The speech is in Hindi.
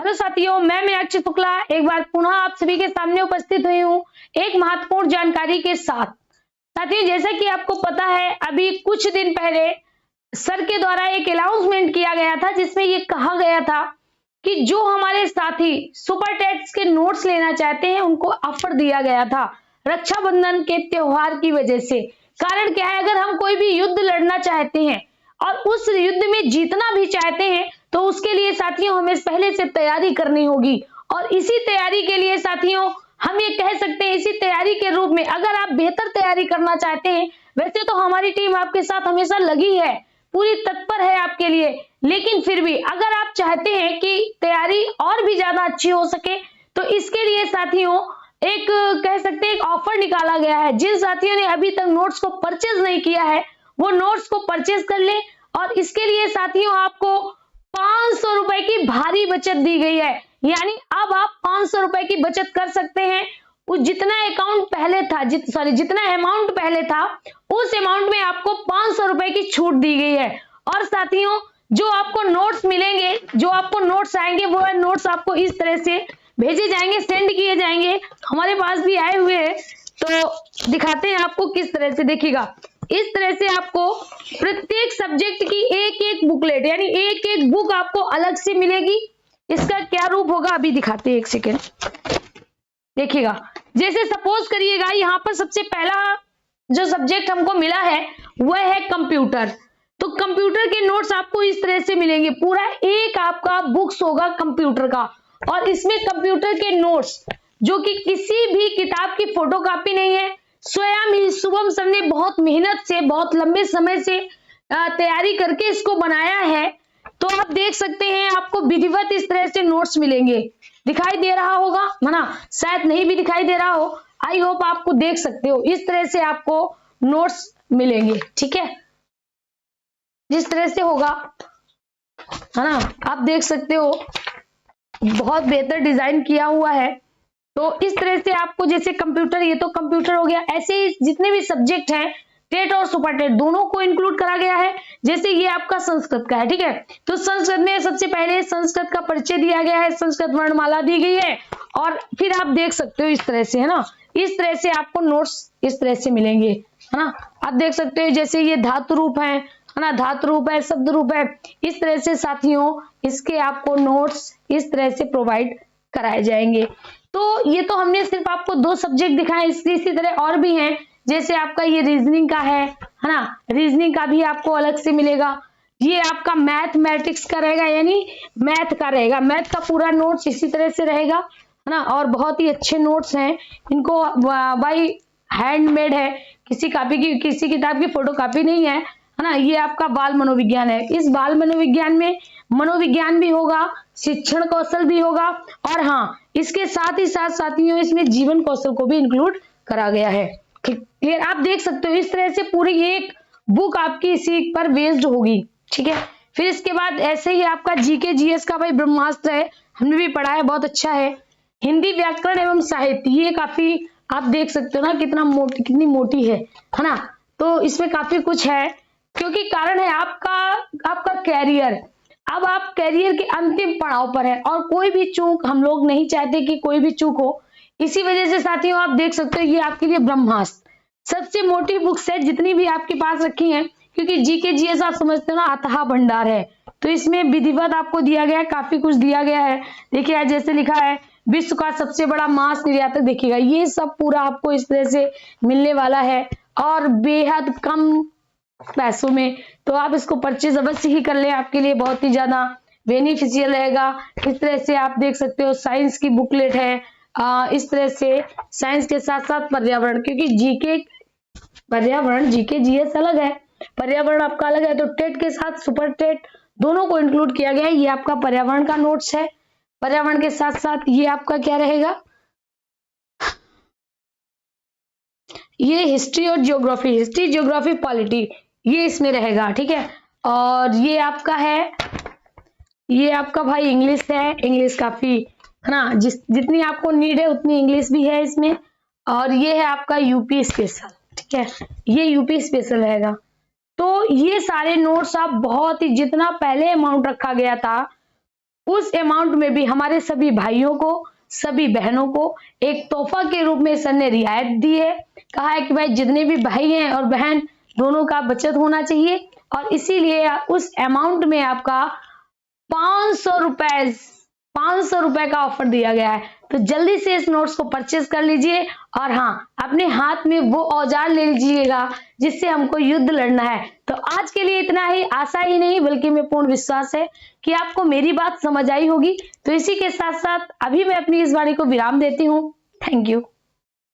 तो साथियों, मैं मीनाक्षी शुक्ला एक बार पुनः आप सभी के सामने उपस्थित हुई हूँ एक महत्वपूर्ण जानकारी के साथ। साथियों, जैसा कि आपको पता है, अभी कुछ दिन पहले सर के द्वारा एक अनाउंसमेंट किया गया था जिसमें ये कहा गया था कि जो हमारे साथी सुपर टेट्स के नोट्स लेना चाहते हैं उनको ऑफर दिया गया था रक्षाबंधन के त्योहार की वजह से। कारण क्या है, अगर हम कोई भी युद्ध लड़ना चाहते हैं और उस युद्ध में जीतना भी चाहते हैं तो उसके लिए साथियों हमें पहले से तैयारी करनी होगी। और इसी तैयारी के लिए साथियों हम ये कह सकते हैं, इसी तैयारी के रूप में अगर आप बेहतर तैयारी करना चाहते हैं, वैसे तो हमारी टीम आपके साथ हमेशा लगी है, पूरी तत्पर है आपके लिए, लेकिन फिर भी अगर आप चाहते हैं कि तैयारी और भी ज्यादा अच्छी हो सके तो इसके लिए साथियों एक कह सकते हैं एक ऑफर निकाला गया है। जिन साथियों ने अभी तक नोट्स को परचेज नहीं किया है वो नोट्स को परचेज कर ले, और इसके लिए साथियों आपको 500 रुपए की भारी बचत दी गई है। यानी अब आप 500 रुपए की बचत कर सकते हैं। उस जितना अकाउंट पहले था जितना अमाउंट पहले था उस अमाउंट में आपको 500 रुपए की छूट दी गई है। और साथियों जो आपको नोट्स मिलेंगे, जो आपको नोट्स आएंगे, वो नोट्स आपको इस तरह से भेजे जाएंगे, सेंड किए जाएंगे। हमारे पास भी आए हुए हैं तो दिखाते हैं आपको किस तरह से। देखिएगा, इस तरह से आपको प्रत्येक सब्जेक्ट की एक एक बुकलेट यानी एक एक बुक आपको अलग से मिलेगी। इसका क्या रूप होगा अभी दिखाते हैं, एक सेकेंड। देखिएगा, जैसे सपोज करिएगा यहाँ पर सबसे पहला जो सब्जेक्ट हमको मिला है वह है कंप्यूटर। तो कंप्यूटर के नोट्स आपको इस तरह से मिलेंगे, पूरा एक आपका बुक्स होगा कंप्यूटर का। और इसमें कंप्यूटर के नोट्स जो कि किसी भी किताब की फोटोकॉपी नहीं है, स्वयं ही शुभम सर ने बहुत मेहनत से बहुत लंबे समय से तैयारी करके इसको बनाया है। तो आप देख सकते हैं आपको विधिवत इस तरह से नोट्स मिलेंगे। दिखाई दे रहा होगा है ना, शायद नहीं भी दिखाई दे रहा हो, आई होप आपको देख सकते हो। इस तरह से आपको नोट्स मिलेंगे, ठीक है, जिस तरह से होगा है ना, आप देख सकते हो बहुत बेहतर डिजाइन किया हुआ है। तो इस तरह से आपको जैसे कंप्यूटर, ये तो कंप्यूटर हो गया, ऐसे ही जितने भी सब्जेक्ट हैं टेट और सुपर टेट दोनों को इंक्लूड करा गया है। जैसे ये आपका संस्कृत का है, ठीक है, तो संस्कृत में सबसे पहले संस्कृत का परिचय दिया गया है, संस्कृत वर्णमाला दी गई है। और फिर आप देख सकते हो इस तरह से है ना, इस तरह से आपको नोट्स इस तरह से मिलेंगे है ना। आप देख सकते हो जैसे ये धातु रूप है ना, धातु रूप है, शब्द रूप है, इस तरह से साथियों इसके आपको नोट्स इस तरह से प्रोवाइड कराए जाएंगे। तो ये तो हमने सिर्फ आपको 2 सब्जेक्ट दिखाए, इसी तरह और भी हैं। जैसे आपका ये रीजनिंग का है ना, रीजनिंग का भी आपको अलग से मिलेगा। ये आपका मैथमेटिक्स का रहेगा, यानी मैथ का रहेगा, मैथ का पूरा नोट्स इसी तरह से रहेगा है ना। और बहुत ही अच्छे नोट्स हैं, इनको बाई हैंडमेड है, किसी किताब की फोटोकॉपी नहीं है ना। ये आपका बाल मनोविज्ञान है, इस बाल मनोविज्ञान में मनोविज्ञान भी होगा, शिक्षण कौशल भी होगा, और हाँ इसके साथ ही साथ साथियों इसमें जीवन कौशल को भी इंक्लूड करा गया है। क्लियर, आप देख सकते हो इस तरह से पूरी एक बुक आपकी इसी पर बेस्ड होगी, ठीक है। फिर इसके बाद ऐसे ही आपका जीके जीएस का भाई ब्रह्मास्त्र है, हमने भी पढ़ा है, बहुत अच्छा है। हिंदी व्याकरण एवं साहित्य, ये काफी आप देख सकते हो ना कितनी मोटी है ना। तो इसमें काफी कुछ है, क्योंकि कारण है आपका कैरियर। अब आप कैरियर के अंतिम पड़ाव पर है और कोई भी चूक हम लोग नहीं चाहते कि कोई भी चूक हो। इसी वजह से साथियों आप देख सकते हो ये आपके लिए ब्रह्मास्त्र सबसे मोटी बुक्स है जितनी भी आपके पास रखी हैं, क्योंकि जीके जीएस आप समझते हो ना अथाह भंडार है। तो इसमें विधिवत आपको दिया गया है, काफी कुछ दिया गया है। देखिए जैसे लिखा है विश्व का सबसे बड़ा मांस निर्यातक, देखिएगा ये सब पूरा आपको इस तरह से मिलने वाला है और बेहद कम पैसों में। तो आप इसको परचेज अवश्य ही कर ले, आपके लिए बहुत ही ज्यादा बेनिफिशियल रहेगा। इस तरह से आप देख सकते हो साइंस की बुकलेट है, इस तरह से साइंस के साथ साथ पर्यावरण, क्योंकि पर्यावरण जीके जीएस अलग है, पर्यावरण आपका अलग है, तो टेट के साथ सुपर टेट दोनों को इंक्लूड किया गया है। ये आपका पर्यावरण का नोट्स है। पर्यावरण के साथ साथ ये आपका क्या रहेगा, ये हिस्ट्री और जियोग्राफी, हिस्ट्री जियोग्राफी पॉलिटी, ये इसमें रहेगा, ठीक है। और ये आपका है, ये आपका भाई इंग्लिश है, इंग्लिश काफी है ना, जितनी आपको नीड है उतनी इंग्लिश भी है इसमें। और ये है आपका यूपी स्पेशल, ठीक है, ये यूपी स्पेशल रहेगा। तो ये सारे नोट्स आप बहुत ही, जितना पहले अमाउंट रखा गया था उस अमाउंट में भी हमारे सभी भाइयों को, सभी बहनों को एक तोहफा के रूप में सर ने रियायत दी है। कहा है कि भाई जितने भी भाई हैं और बहन दोनों का बचत होना चाहिए, और इसीलिए उस अमाउंट में आपका 500 रुपए का ऑफर दिया गया है। तो जल्दी से इस नोट्स को परचेज कर लीजिए, और हाँ, अपने हाथ में वो औजार ले लीजिएगा जिससे हमको युद्ध लड़ना है। तो आज के लिए इतना ही। आशा ही नहीं बल्कि मैं पूर्ण विश्वास है कि आपको मेरी बात समझ आई होगी। तो इसी के साथ साथ अभी मैं अपनी इस वाणी को विराम देती हूँ। Thank you.